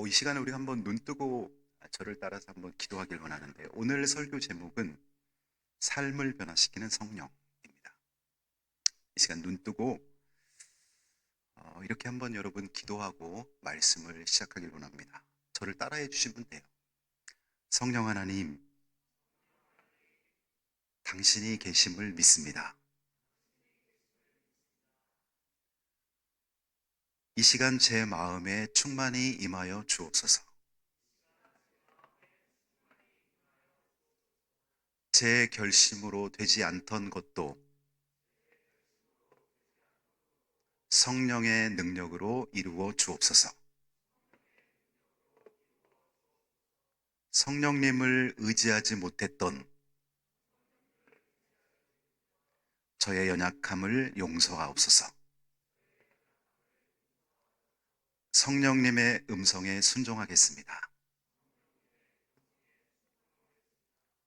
이 시간에 우리 한번 눈 뜨고 저를 따라서 한번 기도하길 원하는데, 오늘 설교 제목은 삶을 변화시키는 성령입니다. 이 시간 눈 뜨고 이렇게 한번 여러분 기도하고 말씀을 시작하길 원합니다. 저를 따라해 주시면 돼요. 성령 하나님, 당신이 계심을 믿습니다. 이 시간 제 마음에 충만히 임하여 주옵소서. 제 결심으로 되지 않던 것도 성령의 능력으로 이루어 주옵소서. 성령님을 의지하지 못했던 저의 연약함을 용서하옵소서. 성령님의 음성에 순종하겠습니다.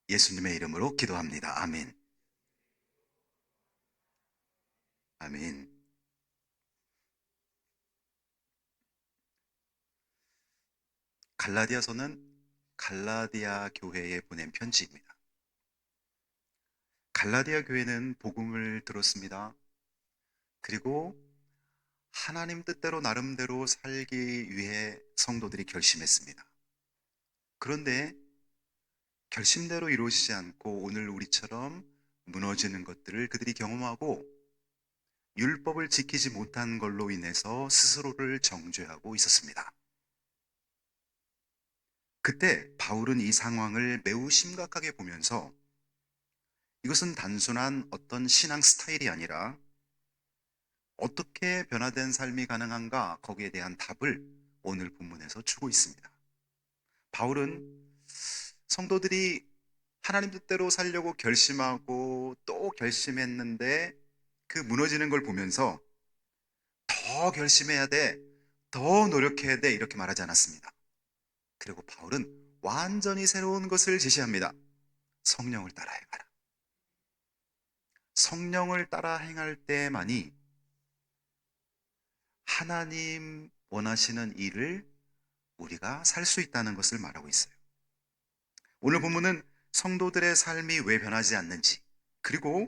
예수님의 이름으로 기도합니다. 아멘. 아멘. 갈라디아서는 갈라디아 교회에 보낸 편지입니다. 갈라디아 교회는 복음을 들었습니다. 그리고 하나님 뜻대로 나름대로 살기 위해 성도들이 결심했습니다. 그런데 결심대로 이루어지지 않고 오늘 우리처럼 무너지는 것들을 그들이 경험하고 율법을 지키지 못한 걸로 인해서 스스로를 정죄하고 있었습니다. 그때 바울은 이 상황을 매우 심각하게 보면서 이것은 단순한 어떤 신앙 스타일이 아니라 어떻게 변화된 삶이 가능한가, 거기에 대한 답을 오늘 본문에서 주고 있습니다. 바울은 성도들이 하나님 뜻대로 살려고 결심하고 또 결심했는데 그 무너지는 걸 보면서 더 결심해야 돼, 더 노력해야 돼, 이렇게 말하지 않았습니다. 그리고 바울은 완전히 새로운 것을 제시합니다. 성령을 따라 행하라. 성령을 따라 행할 때만이 하나님 원하시는 일을 우리가 살 수 있다는 것을 말하고 있어요. 오늘 본문은 성도들의 삶이 왜 변하지 않는지, 그리고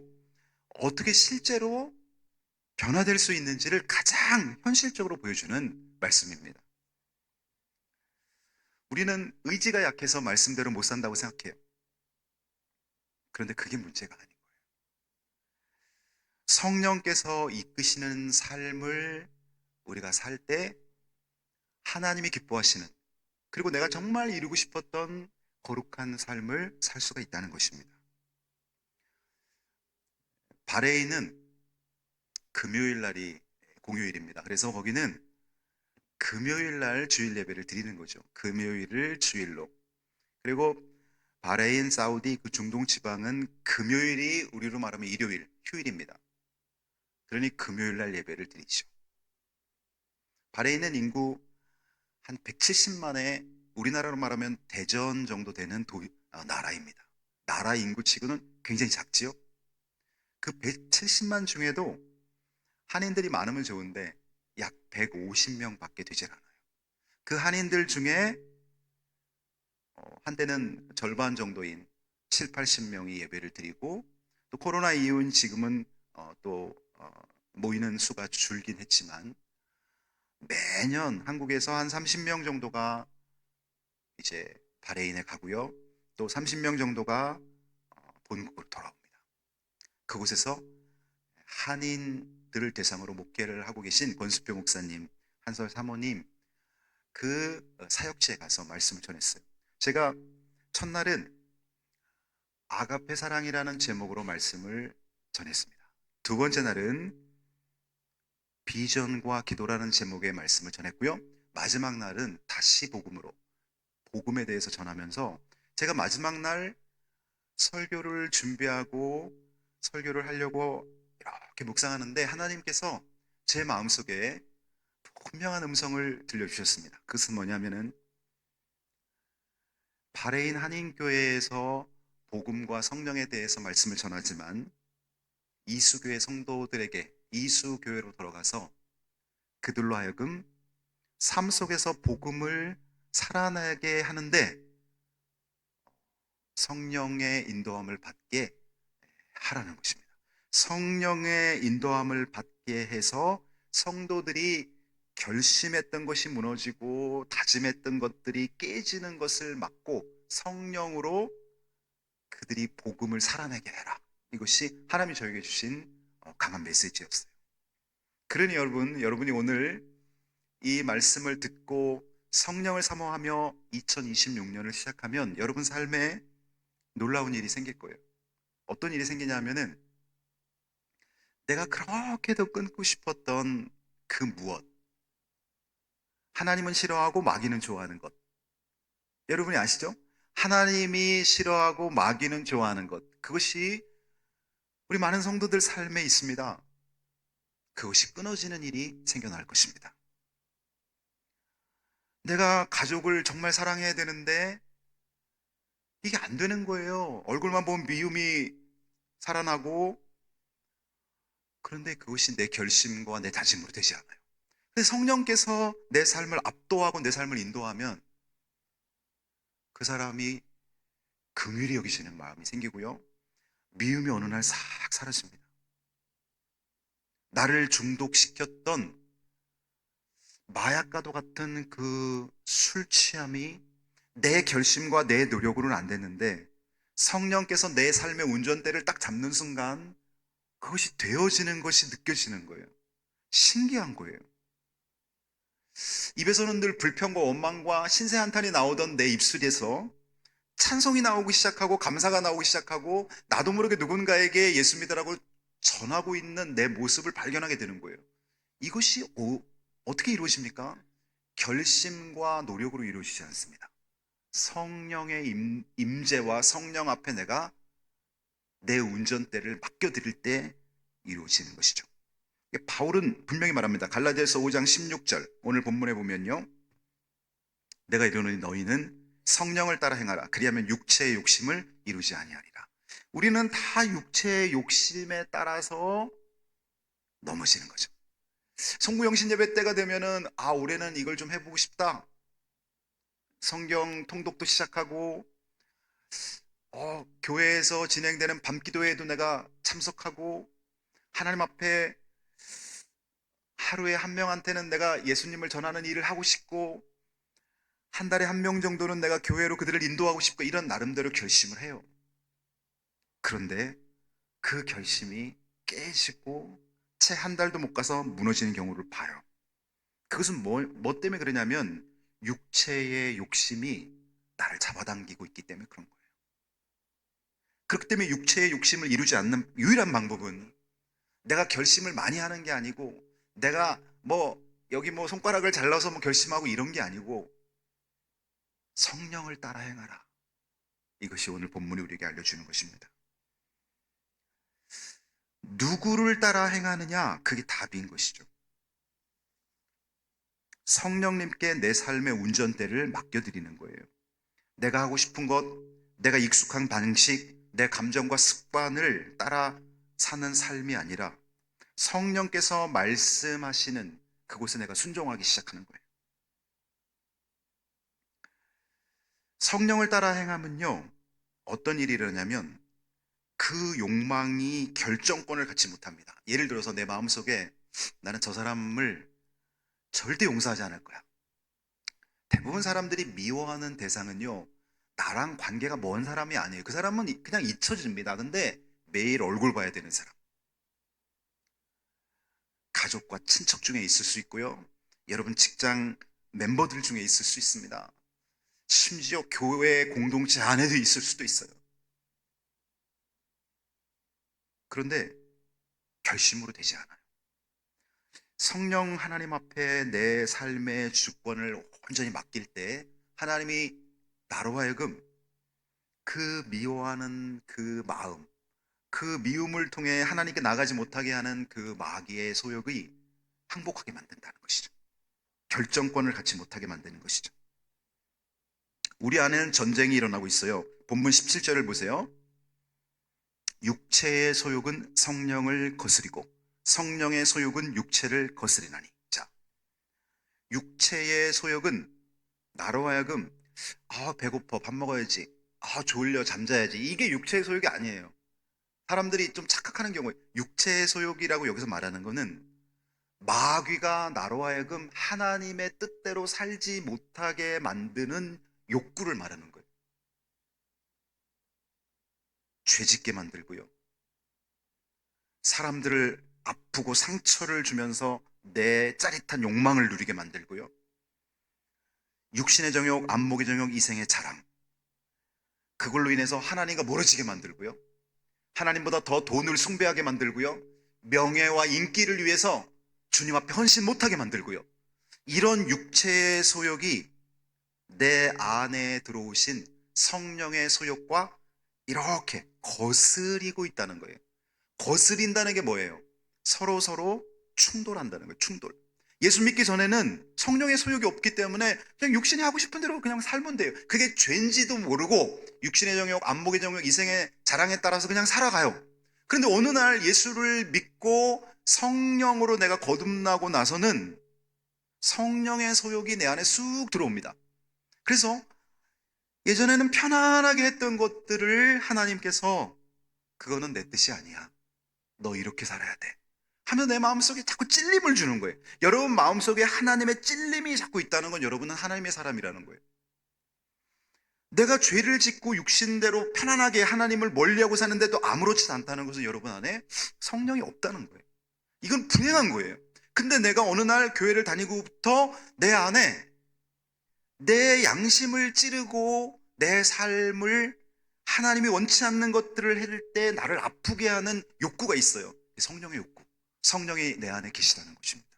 어떻게 실제로 변화될 수 있는지를 가장 현실적으로 보여주는 말씀입니다. 우리는 의지가 약해서 말씀대로 못 산다고 생각해요. 그런데 그게 문제가 아닌 거예요. 성령께서 이끄시는 삶을 우리가 살 때 하나님이 기뻐하시는, 그리고 내가 정말 이루고 싶었던 거룩한 삶을 살 수가 있다는 것입니다. 바레인은 금요일 날이 공휴일입니다. 그래서 거기는 금요일 날 주일 예배를 드리는 거죠. 금요일을 주일로. 그리고 바레인, 사우디, 그 중동 지방은 금요일이 우리로 말하면 일요일, 휴일입니다. 그러니 금요일 날 예배를 드리죠. 바레인은 인구 한 170만의, 우리나라로 말하면 대전 정도 되는 나라입니다. 나라 인구치고는 굉장히 작지요. 그 170만 중에도 한인들이 많으면 좋은데 약 150명 밖에 되질 않아요. 그 한인들 중에 한때는 절반 정도인 7, 80명이 예배를 드리고, 또 코로나 이후인 지금은 또 모이는 수가 줄긴 했지만 매년 한국에서 한 30명 정도가 이제 바레인에 가고요. 또 30명 정도가 본국으로 돌아옵니다. 그곳에서 한인들을 대상으로 목회를 하고 계신 권수표 목사님, 한설 사모님, 그 사역지에 가서 말씀을 전했어요. 제가 첫날은 아가페 사랑이라는 제목으로 말씀을 전했습니다. 두 번째 날은 비전과 기도라는 제목의 말씀을 전했고요. 마지막 날은 다시 복음으로, 복음에 대해서 전하면서, 제가 마지막 날 설교를 준비하고 설교를 하려고 이렇게 묵상하는데 하나님께서 제 마음속에 분명한 음성을 들려주셨습니다. 그것은 뭐냐면은 바레인 한인교회에서 복음과 성령에 대해서 말씀을 전하지만 이수교회 성도들에게, 이수교회로 돌아가서 그들로 하여금 삶 속에서 복음을 살아나게 하는데 성령의 인도함을 받게 하라는 것입니다. 성령의 인도함을 받게 해서 성도들이 결심했던 것이 무너지고 다짐했던 것들이 깨지는 것을 막고 성령으로 그들이 복음을 살아내게 해라. 이것이 하나님이 저에게 주신 강한 메시지였어요. 그러니 여러분이 오늘 이 말씀을 듣고 성령을 사모하며 2026년을 시작하면 여러분 삶에 놀라운 일이 생길 거예요. 어떤 일이 생기냐면은 내가 그렇게도 끊고 싶었던 그 무엇, 하나님은 싫어하고 마귀는 좋아하는 것, 여러분이 아시죠? 하나님이 싫어하고 마귀는 좋아하는 것, 그것이 우리 많은 성도들 삶에 있습니다. 그것이 끊어지는 일이 생겨날 것입니다. 내가 가족을 정말 사랑해야 되는데 이게 안 되는 거예요. 얼굴만 보면 미움이 살아나고, 그런데 그것이 내 결심과 내 다짐으로 되지 않아요. 근데 성령께서 내 삶을 압도하고 내 삶을 인도하면 그 사람이 긍휼히 여기시는 마음이 생기고요, 미움이 어느 날 싹 사라집니다. 나를 중독시켰던 마약과도 같은 그 술 취함이 내 결심과 내 노력으로는 안 됐는데 성령께서 내 삶의 운전대를 딱 잡는 순간 그것이 되어지는 것이 느껴지는 거예요. 신기한 거예요. 입에서는 늘 불평과 원망과 신세 한탄이 나오던 내 입술에서 찬송이 나오기 시작하고 감사가 나오기 시작하고 나도 모르게 누군가에게 예수 믿으라고 전하고 있는 내 모습을 발견하게 되는 거예요. 이것이 어떻게 이루어집니까? 결심과 노력으로 이루어지지 않습니다. 성령의 임재와 성령 앞에 내가 내 운전대를 맡겨드릴 때 이루어지는 것이죠. 바울은 분명히 말합니다. 갈라디아서 5장 16절 오늘 본문에 보면요, 내가 이르노니 너희는 성령을 따라 행하라. 그리하면 육체의 욕심을 이루지 아니하리라. 우리는 다 육체의 욕심에 따라서 넘어지는 거죠. 송구영신 예배 때가 되면은 올해는 이걸 좀 해보고 싶다. 성경 통독도 시작하고 교회에서 진행되는 밤기도회에도 내가 참석하고 하나님 앞에 하루에 한 명한테는 내가 예수님을 전하는 일을 하고 싶고 한 달에 한 명 정도는 내가 교회로 그들을 인도하고 싶고 이런 나름대로 결심을 해요. 그런데 그 결심이 깨지고 채 한 달도 못 가서 무너지는 경우를 봐요. 그것은 뭐 때문에 그러냐면 육체의 욕심이 나를 잡아당기고 있기 때문에 그런 거예요. 그렇기 때문에 육체의 욕심을 이루지 않는 유일한 방법은 내가 결심을 많이 하는 게 아니고 내가 여기 손가락을 잘라서 결심하고 이런 게 아니고 성령을 따라 행하라. 이것이 오늘 본문이 우리에게 알려주는 것입니다. 누구를 따라 행하느냐, 그게 답인 것이죠. 성령님께 내 삶의 운전대를 맡겨드리는 거예요. 내가 하고 싶은 것, 내가 익숙한 방식, 내 감정과 습관을 따라 사는 삶이 아니라 성령께서 말씀하시는 그곳에 내가 순종하기 시작하는 거예요. 성령을 따라 행하면요, 어떤 일이 일어나냐면 그 욕망이 결정권을 갖지 못합니다. 예를 들어서 내 마음속에 나는 저 사람을 절대 용서하지 않을 거야. 대부분 사람들이 미워하는 대상은요, 나랑 관계가 먼 사람이 아니에요. 그 사람은 그냥 잊혀집니다. 근데 매일 얼굴 봐야 되는 사람, 가족과 친척 중에 있을 수 있고요, 여러분 직장 멤버들 중에 있을 수 있습니다. 심지어 교회 공동체 안에도 있을 수도 있어요. 그런데 결심으로 되지 않아요. 성령 하나님 앞에 내 삶의 주권을 온전히 맡길 때 하나님이 나로 하여금 그 미워하는 그 마음, 그 미움을 통해 하나님께 나가지 못하게 하는 그 마귀의 소욕이 항복하게 만든다는 것이죠. 결정권을 갖지 못하게 만드는 것이죠. 우리 안에는 전쟁이 일어나고 있어요. 본문 17절을 보세요. 육체의 소욕은 성령을 거스리고 성령의 소욕은 육체를 거스리나니. 자, 육체의 소욕은 나로 하여금 배고파 밥 먹어야지, 졸려 잠자야지, 이게 육체의 소욕이 아니에요. 사람들이 좀 착각하는 경우에 육체의 소욕이라고 여기서 말하는 거는 마귀가 나로 하여금 하나님의 뜻대로 살지 못하게 만드는 욕구를 말하는 거예요. 죄짓게 만들고요, 사람들을 아프고 상처를 주면서 내 짜릿한 욕망을 누리게 만들고요, 육신의 정욕, 안목의 정욕, 이생의 자랑, 그걸로 인해서 하나님과 멀어지게 만들고요, 하나님보다 더 돈을 숭배하게 만들고요, 명예와 인기를 위해서 주님 앞에 헌신 못하게 만들고요, 이런 육체의 소욕이 내 안에 들어오신 성령의 소욕과 이렇게 거스리고 있다는 거예요. 거스린다는 게 뭐예요? 서로 충돌한다는 거예요. 충돌. 예수 믿기 전에는 성령의 소욕이 없기 때문에 그냥 육신이 하고 싶은 대로 그냥 살면 돼요. 그게 죄인지도 모르고 육신의 정욕, 안목의 정욕, 이생의 자랑에 따라서 그냥 살아가요. 그런데 어느 날 예수를 믿고 성령으로 내가 거듭나고 나서는 성령의 소욕이 내 안에 쑥 들어옵니다. 그래서 예전에는 편안하게 했던 것들을 하나님께서 그거는 내 뜻이 아니야, 너 이렇게 살아야 돼 하면 내 마음속에 자꾸 찔림을 주는 거예요. 여러분 마음속에 하나님의 찔림이 자꾸 있다는 건 여러분은 하나님의 사람이라는 거예요. 내가 죄를 짓고 육신대로 편안하게 하나님을 멀리하고 사는데도 아무렇지 않다는 것은 여러분 안에 성령이 없다는 거예요. 이건 불행한 거예요. 근데 내가 어느 날 교회를 다니고부터 내 안에 내 양심을 찌르고 내 삶을 하나님이 원치 않는 것들을 할 때 나를 아프게 하는 욕구가 있어요. 성령의 욕구. 성령이 내 안에 계시다는 것입니다.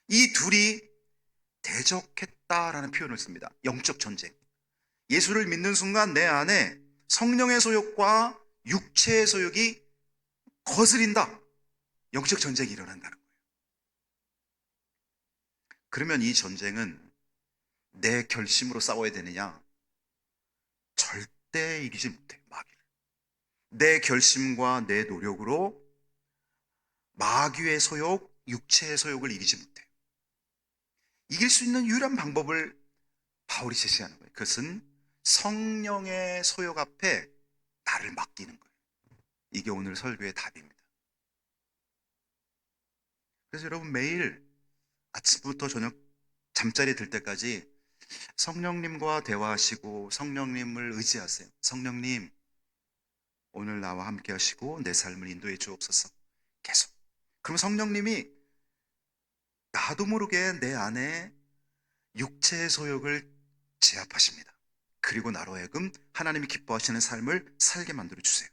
이 둘이 대적했다라는 표현을 씁니다. 영적 전쟁. 예수를 믿는 순간 내 안에 성령의 소욕과 육체의 소욕이 거스린다. 영적 전쟁이 일어난다는 거예요. 그러면 이 전쟁은 내 결심으로 싸워야 되느냐? 절대 이기지 못해요, 마귀를. 내 결심과 내 노력으로 마귀의 소욕, 육체의 소욕을 이기지 못해요. 이길 수 있는 유일한 방법을 바울이 제시하는 거예요. 그것은 성령의 소욕 앞에 나를 맡기는 거예요. 이게 오늘 설교의 답입니다. 그래서 여러분 매일 아침부터 저녁 잠자리에 들 때까지 성령님과 대화하시고 성령님을 의지하세요. 성령님, 오늘 나와 함께 하시고 내 삶을 인도해 주옵소서. 계속. 그럼 성령님이 나도 모르게 내 안에 육체의 소욕을 제압하십니다. 그리고 나로 하여금 하나님이 기뻐하시는 삶을 살게 만들어 주세요.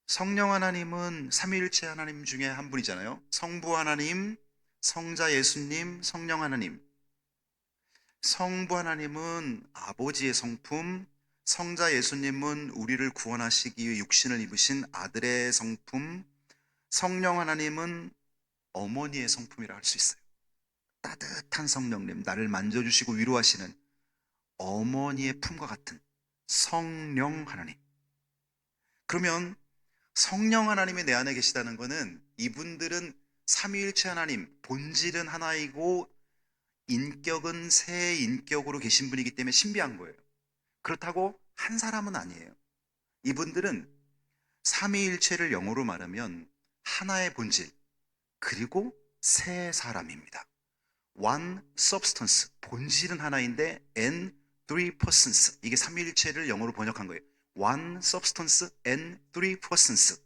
성령 하나님은 삼위일체 하나님 중에 한 분이잖아요. 성부 하나님, 성자 예수님, 성령 하나님. 성부 하나님은 아버지의 성품, 성자 예수님은 우리를 구원하시기 위해 육신을 입으신 아들의 성품, 성령 하나님은 어머니의 성품이라 할 수 있어요. 따뜻한 성령님, 나를 만져주시고 위로하시는 어머니의 품과 같은 성령 하나님. 그러면 성령 하나님이 내 안에 계시다는 것은 이분들은 삼위일체 하나님, 본질은 하나이고 인격은 세 인격으로 계신 분이기 때문에 신비한 거예요. 그렇다고 한 사람은 아니에요. 이분들은 삼위일체를 영어로 말하면 하나의 본질, 그리고 세 사람입니다. One substance, 본질은 하나인데 and three persons, 이게 삼위일체를 영어로 번역한 거예요. One substance and three persons.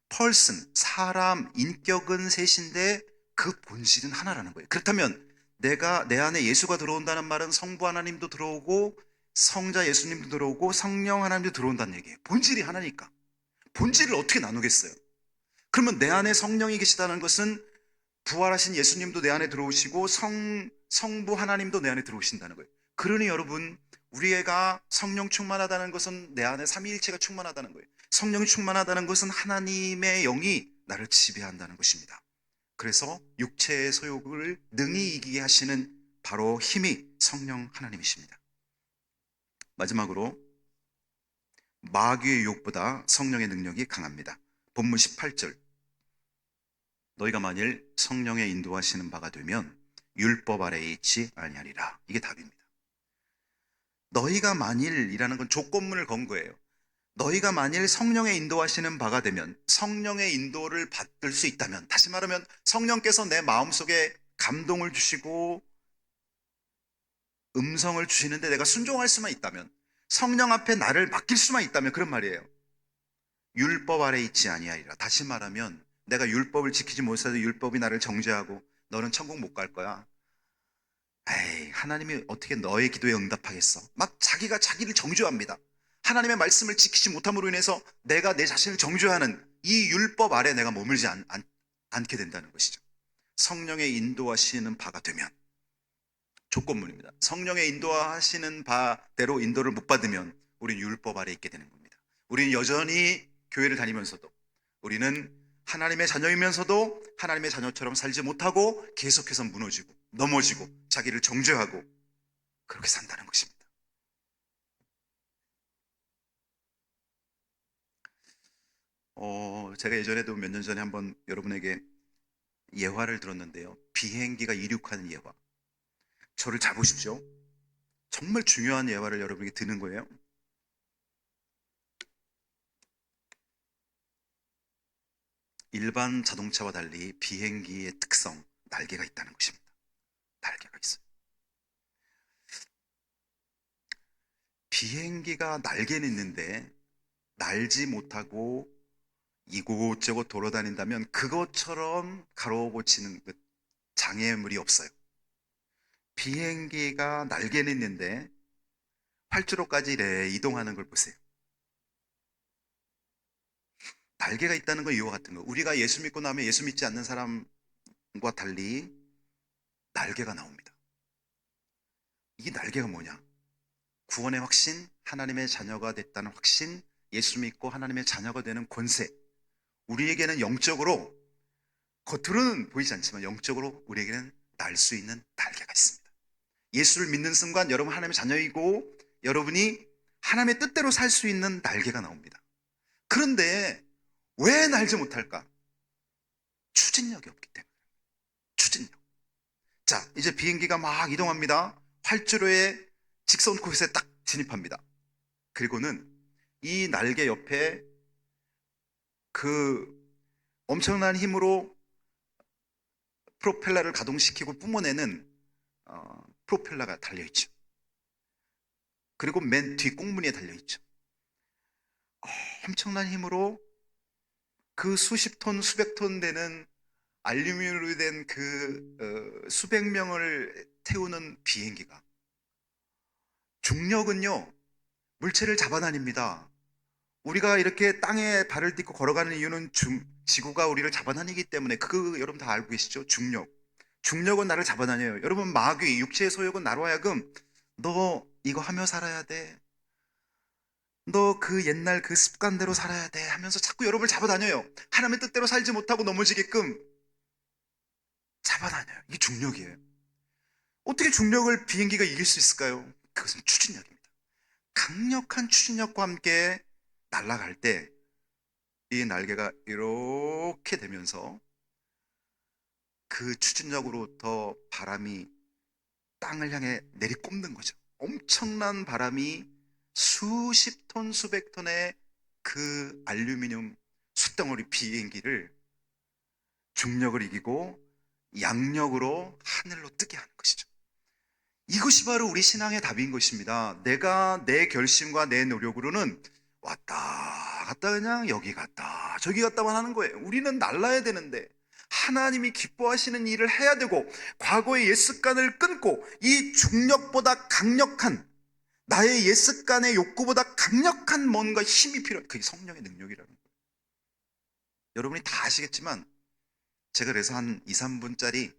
person, 사람, 인격은 셋인데 그 본질은 하나라는 거예요. 그렇다면 내가 내 안에 예수가 들어온다는 말은 성부 하나님도 들어오고 성자 예수님도 들어오고 성령 하나님도 들어온다는 얘기예요. 본질이 하나니까. 본질을 어떻게 나누겠어요? 그러면 내 안에 성령이 계시다는 것은 부활하신 예수님도 내 안에 들어오시고 성부 하나님도 내 안에 들어오신다는 거예요. 그러니 여러분, 우리 애가 성령 충만하다는 것은 내 안에 삼위일체가 충만하다는 거예요. 성령이 충만하다는 것은 하나님의 영이 나를 지배한다는 것입니다. 그래서 육체의 소욕을 능히 이기게 하시는 바로 힘이 성령 하나님이십니다. 마지막으로 마귀의 유혹보다 성령의 능력이 강합니다. 본문 18절, 너희가 만일 성령의 인도하시는 바가 되면 율법 아래에 있지 아니하리라. 이게 답입니다. 너희가 만일이라는 건 조건문을 건 거예요. 너희가 만일 성령의 인도하시는 바가 되면, 성령의 인도를 받을 수 있다면, 다시 말하면 성령께서 내 마음속에 감동을 주시고 음성을 주시는데 내가 순종할 수만 있다면, 성령 앞에 나를 맡길 수만 있다면, 그런 말이에요. 율법 아래 있지 아니하리라. 다시 말하면 내가 율법을 지키지 못해도 율법이 나를 정죄하고 너는 천국 못 갈 거야. 에이, 하나님이 어떻게 너의 기도에 응답하겠어? 막 자기가 자기를 정죄합니다. 하나님의 말씀을 지키지 못함으로 인해서 내가 내 자신을 정죄하는 이 율법 아래 내가 머물지 않게 된다는 것이죠. 성령의 인도하시는 바가 되면, 조건문입니다. 성령의 인도하시는 바대로 인도를 못 받으면 우리는 율법 아래 있게 되는 겁니다. 우리는 여전히 교회를 다니면서도, 우리는 하나님의 자녀이면서도 하나님의 자녀처럼 살지 못하고 계속해서 무너지고 넘어지고 자기를 정죄하고 그렇게 산다는 것입니다. 제가 예전에도 몇 년 전에 한번 여러분에게 예화를 들었는데요. 비행기가 이륙하는 예화. 저를 잡으십시오. 정말 중요한 예화를 여러분에게 드는 거예요. 일반 자동차와 달리 비행기의 특성, 날개가 있다는 것입니다. 날개가 있어요. 비행기가 날개는 있는데 날지 못하고 이곳저곳 돌아다닌다면 그것처럼 가로고치는 장애물이 없어요. 비행기가 날개는 있는데 활주로까지 이동하는 걸 보세요. 날개가 있다는 건 이와 같은 거. 우리가 예수 믿고 나면 예수 믿지 않는 사람과 달리 날개가 나옵니다. 이 날개가 뭐냐? 구원의 확신, 하나님의 자녀가 됐다는 확신, 예수 믿고 하나님의 자녀가 되는 권세. 우리에게는 영적으로, 겉으로는 보이지 않지만 영적으로 우리에게는 날 수 있는 날개가 있습니다. 예수를 믿는 순간 여러분 하나님의 자녀이고 여러분이 하나님의 뜻대로 살 수 있는 날개가 나옵니다. 그런데 왜 날지 못할까? 추진력이 없기 때문에. 추진력. 자, 이제 비행기가 막 이동합니다. 활주로에 직선 코스에 딱 진입합니다. 그리고는 이 날개 옆에 그 엄청난 힘으로 프로펠러를 가동시키고 뿜어내는 프로펠러가 달려있죠. 그리고 맨 뒤 꽁무니에 달려있죠. 엄청난 힘으로 그 수십 톤, 수백 톤 되는 알루미늄으로 된 그 수백 명을 태우는 비행기가, 중력은요 물체를 잡아다닙니다. 우리가 이렇게 땅에 발을 딛고 걸어가는 이유는 지구가 우리를 잡아다니기 때문에, 그거 여러분 다 알고 계시죠? 중력은 나를 잡아다녀요. 여러분, 마귀, 육체의 소욕은 나로 하여금 너 이거 하며 살아야 돼, 너 그 옛날 그 습관대로 살아야 돼 하면서 자꾸 여러분을 잡아다녀요. 하나님의 뜻대로 살지 못하고 넘어지게끔 잡아다녀요. 이게 중력이에요. 어떻게 중력을 비행기가 이길 수 있을까요? 그것은 추진력입니다. 강력한 추진력과 함께 날아갈 때 이 날개가 이렇게 되면서 그 추진력으로부터 바람이 땅을 향해 내리꼽는 거죠. 엄청난 바람이 수십 톤, 수백 톤의 그 알루미늄 숯덩어리 비행기를 중력을 이기고 양력으로 하늘로 뜨게 하는 것이죠. 이것이 바로 우리 신앙의 답인 것입니다. 내가 내 결심과 내 노력으로는 왔다 갔다 그냥 여기 갔다 저기 갔다만 하는 거예요. 우리는 날라야 되는데, 하나님이 기뻐하시는 일을 해야 되고, 과거의 옛 습관을 끊고 이 중력보다 강력한, 나의 옛 습관의 욕구보다 강력한 뭔가 힘이 필요해. 그게 성령의 능력이라는 거예요. 여러분이 다 아시겠지만 제가 그래서 한 2, 3분짜리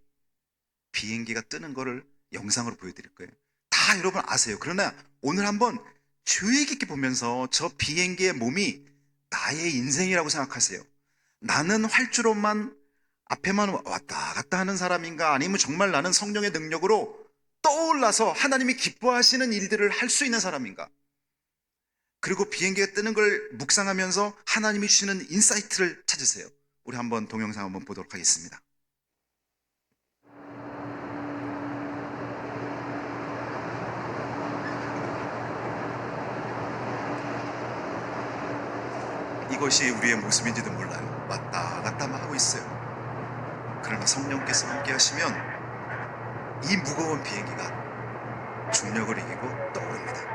비행기가 뜨는 거를 영상으로 보여드릴 거예요. 다 여러분 아세요. 그러나 오늘 한번 주의 깊게 보면서 저 비행기의 몸이 나의 인생이라고 생각하세요. 나는 활주로만 앞에만 왔다 갔다 하는 사람인가, 아니면 정말 나는 성령의 능력으로 떠올라서 하나님이 기뻐하시는 일들을 할 수 있는 사람인가? 그리고 비행기가 뜨는 걸 묵상하면서 하나님이 주시는 인사이트를 찾으세요. 우리 한번 동영상 한번 보도록 하겠습니다. 이것이 우리의 모습인지도 몰라요. 왔다 갔다 하고 있어요. 그러나 성령께서 함께 하시면 이 무거운 비행기가 중력을 이기고 떠오릅니다.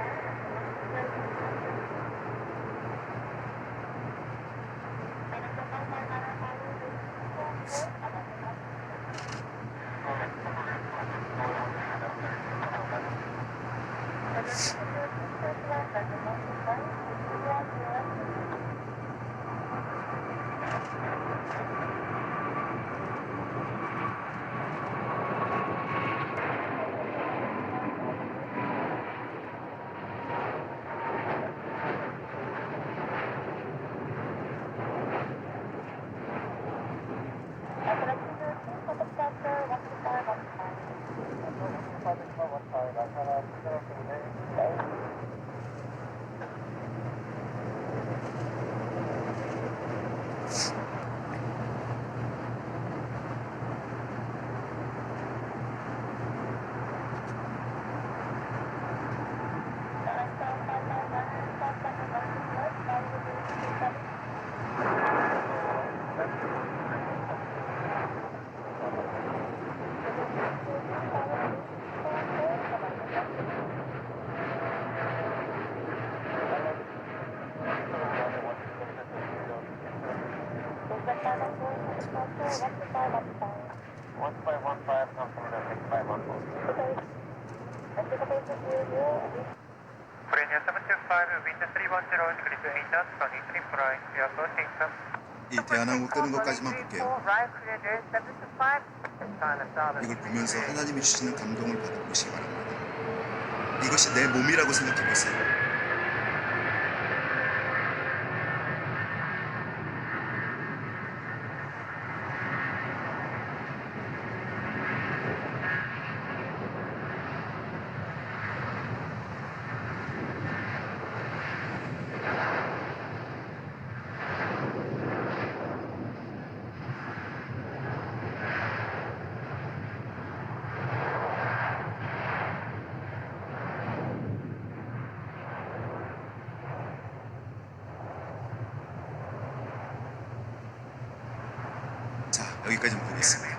이 대한항공 뜨는 것까지만 볼게요. 이걸 보면서 하나님이 주시는 감동을 받아보시기 바랍니다. 이것이 내 몸이라고 생각해 보세요. 자, 여기까지만 보겠습니다.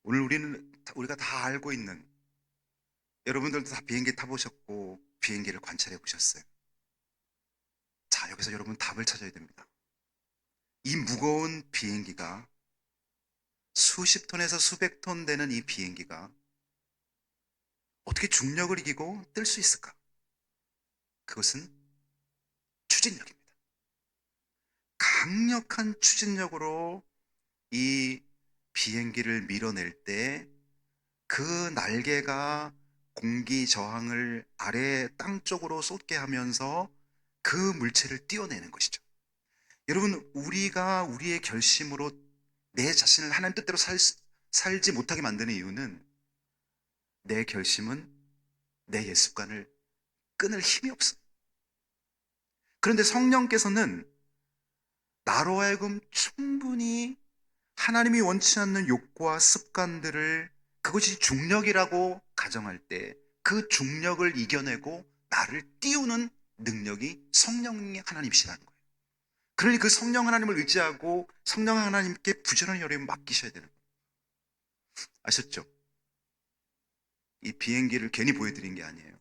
오늘 우리가 다 알고 있는, 여러분들도 다 비행기 타보셨고 비행기를 관찰해 보셨어요. 자, 여기서 여러분 답을 찾아야 됩니다. 이 무거운 비행기가, 수십 톤에서 수백 톤 되는 이 비행기가 어떻게 중력을 이기고 뜰 수 있을까? 그것은 추진력입니다. 강력한 추진력으로 이 비행기를 밀어낼 때 그 날개가 공기 저항을 아래 땅 쪽으로 쏟게 하면서 그 물체를 띄워내는 것이죠. 여러분, 우리가 우리의 결심으로 내 자신을 하나님 뜻대로 살지 못하게 만드는 이유는, 내 결심은 내 옛습관을 끊을 힘이 없어요. 그런데 성령께서는 나로 하여금 충분히 하나님이 원치 않는 욕구와 습관들을, 그것이 중력이라고 가정할 때 그 중력을 이겨내고 나를 띄우는 능력이 성령의 하나님이시라는 거예요. 그러니 그 성령 하나님을 의지하고 성령 하나님께 부지런히 여러분 맡기셔야 되는 거예요. 아셨죠? 이 비행기를 괜히 보여드린 게 아니에요.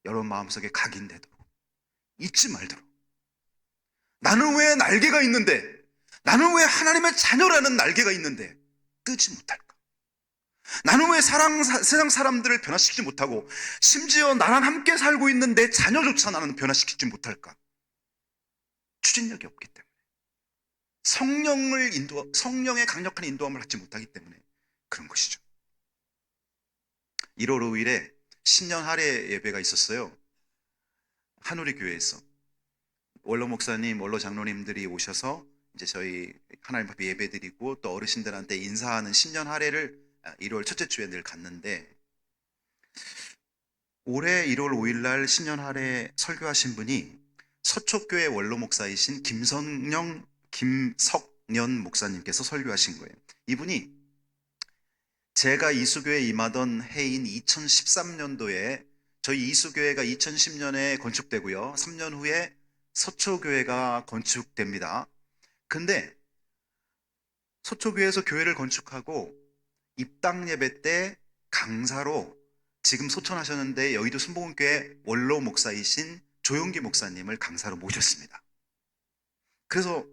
여러분 마음속에 각인되도록, 잊지 말도록, 나는 왜 날개가 있는데, 나는 왜 하나님의 자녀라는 날개가 있는데 뜨지 못할까? 나는 왜 세상 사람들을 변화시키지 못하고, 심지어 나랑 함께 살고 있는 내 자녀조차 나는 변화시키지 못할까? 추진력이 없기 때문에, 성령의 강력한 인도함을 받지 못하기 때문에 그런 것이죠. 1월 5일에 신년 할애 예배가 있었어요. 한우리 교회에서 원로 목사님, 원로 장로님들이 오셔서 이제 저희 하나님 앞에 예배드리고 또 어르신들한테 인사하는 신년 할애를 1월 첫째 주에 늘 갔는데, 올해 1월 5일 날 신년 할애 설교하신 분이 서초교회 원로 목사이신 김석년 목사님께서 설교하신 거예요. 이분이 제가 이수교에 임하던 해인 2013년도에 저희 이수교회가 2010년에 건축되고요. 3년 후에 서초교회가 건축됩니다. 근데 서초교회에서 교회를 건축하고 입당 예배 때 강사로 지금 소천하셨는데 여의도 순복음교회 원로 목사이신 조용기 목사님을 강사로 모셨습니다. 그래서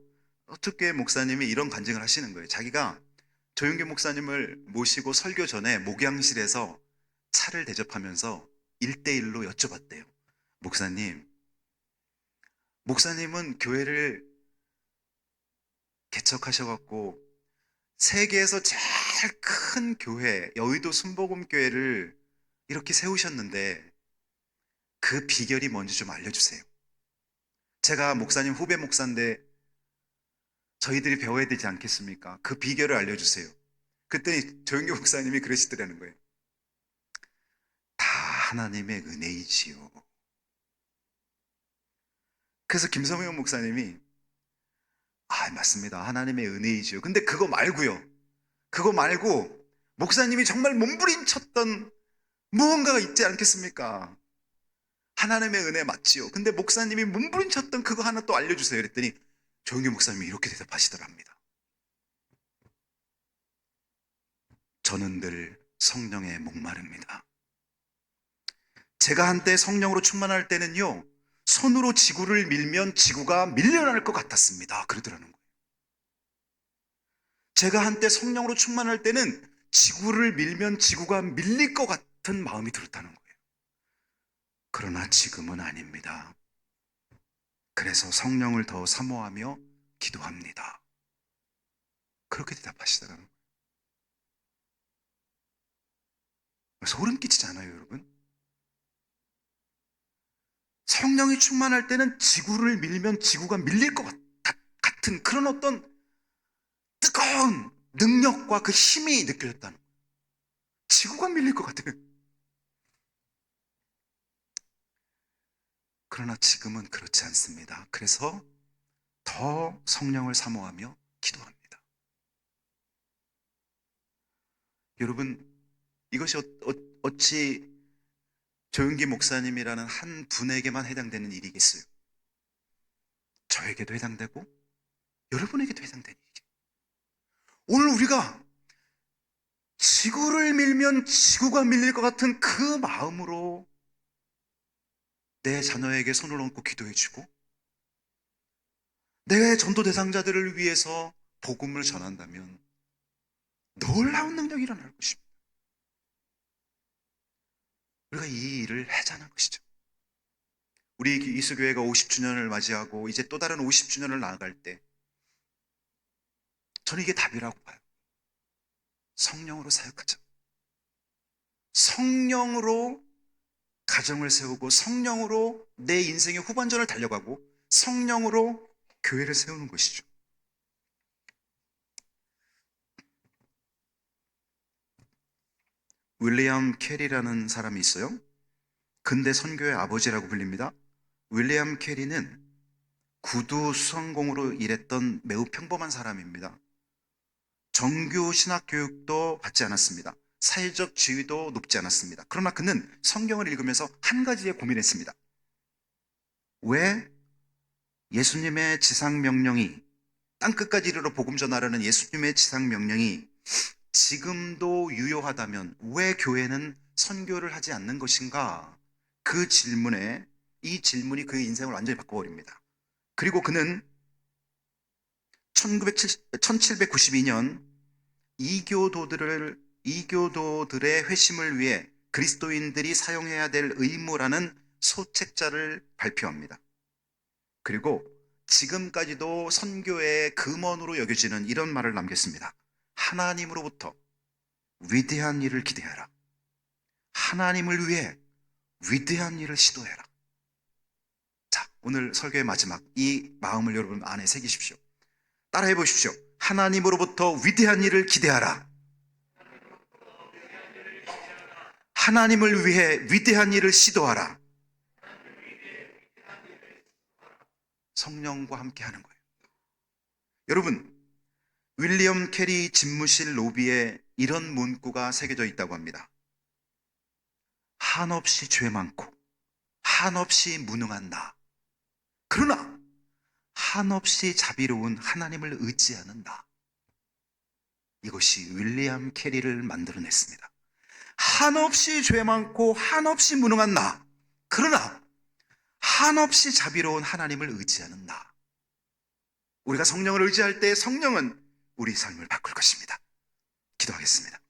서초교회 목사님이 이런 간증을 하시는 거예요. 자기가 조용기 목사님을 모시고 설교 전에 목양실에서 차를 대접하면서 1대1로 여쭤봤대요. 목사님은 교회를 개척하셔갖고 세계에서 제일 큰 교회, 여의도 순복음교회를 이렇게 세우셨는데 그 비결이 뭔지 좀 알려주세요. 제가 목사님 후배 목사인데 저희들이 배워야 되지 않겠습니까? 그 비결을 알려주세요. 그랬더니 조용기 목사님이 그러시더라는 거예요. 다 하나님의 은혜이지요. 그래서 김성영 목사님이 맞습니다. 하나님의 은혜이지요. 근데 그거 말고 목사님이 정말 몸부림쳤던 무언가가 있지 않겠습니까? 하나님의 은혜 맞지요. 근데 목사님이 몸부림쳤던 그거 하나 또 알려주세요. 그랬더니 조용기 목사님이 이렇게 대답하시더랍니다. 저는 늘 성령에 목마릅니다. 제가 한때 성령으로 충만할 때는요, 손으로 지구를 밀면 지구가 밀려날 것 같았습니다. 그러더라는 거예요. 제가 한때 성령으로 충만할 때는 지구를 밀면 지구가 밀릴 것 같은 마음이 들었다는 거예요. 그러나 지금은 아닙니다. 그래서 성령을 더 사모하며 기도합니다. 그렇게 대답하시더라는 거예요. 소름 끼치지 않아요, 여러분? 성령이 충만할 때는 지구를 밀면 지구가 밀릴 것 같은 그런 어떤 뜨거운 능력과 그 힘이 느껴졌다는 거예요. 지구가 밀릴 것 같아요. 그러나 지금은 그렇지 않습니다. 그래서 더 성령을 사모하며 기도합니다. 여러분, 이것이 어찌 조용기 목사님이라는 한 분에게만 해당되는 일이겠어요? 저에게도 해당되고 여러분에게도 해당되는 일이죠. 오늘 우리가 지구를 밀면 지구가 밀릴 것 같은 그 마음으로 내 자녀에게 손을 얹고 기도해주고 내 전도 대상자들을 위해서 복음을 전한다면 놀라운 능력이 일어날 것입니다. 우리가 이 일을 해자는 것이죠. 우리 이수교회가 50주년을 맞이하고 이제 또 다른 50주년을 나아갈 때 저는 이게 답이라고 봐요. 성령으로 사역하자. 성령으로 가정을 세우고 성령으로 내 인생의 후반전을 달려가고 성령으로 교회를 세우는 것이죠. 윌리엄 캐리라는 사람이 있어요. 근대 선교의 아버지라고 불립니다. 윌리엄 캐리는 구두 수성공으로 일했던 매우 평범한 사람입니다. 정규 신학 교육도 받지 않았습니다. 사회적 지위도 높지 않았습니다. 그러나 그는 성경을 읽으면서 한 가지에 고민했습니다. 왜 예수님의 지상명령이, 땅끝까지 이르러 복음 전하라는 예수님의 지상명령이 지금도 유효하다면 왜 교회는 선교를 하지 않는 것인가? 이 질문이 그의 인생을 완전히 바꿔버립니다. 그리고 그는 1792년 이교도들의 회심을 위해 그리스도인들이 사용해야 될 의무라는 소책자를 발표합니다. 그리고 지금까지도 선교의 금원으로 여겨지는 이런 말을 남겼습니다. 하나님으로부터 위대한 일을 기대하라. 하나님을 위해 위대한 일을 시도해라. 자, 오늘 설교의 마지막 이 마음을 여러분 안에 새기십시오. 따라해 보십시오. 하나님으로부터 위대한 일을 기대하라. 하나님을 위해 위대한 일을 시도하라. 성령과 함께 하는 거예요. 여러분, 윌리엄 캐리 집무실 로비에 이런 문구가 새겨져 있다고 합니다. 한없이 죄 많고 한없이 무능한 나, 그러나 한없이 자비로운 하나님을 의지하는 나. 이것이 윌리엄 캐리를 만들어냈습니다. 한없이 죄 많고 한없이 무능한 나, 그러나 한없이 자비로운 하나님을 의지하는 나. 우리가 성령을 의지할 때 성령은 우리 삶을 바꿀 것입니다. 기도하겠습니다.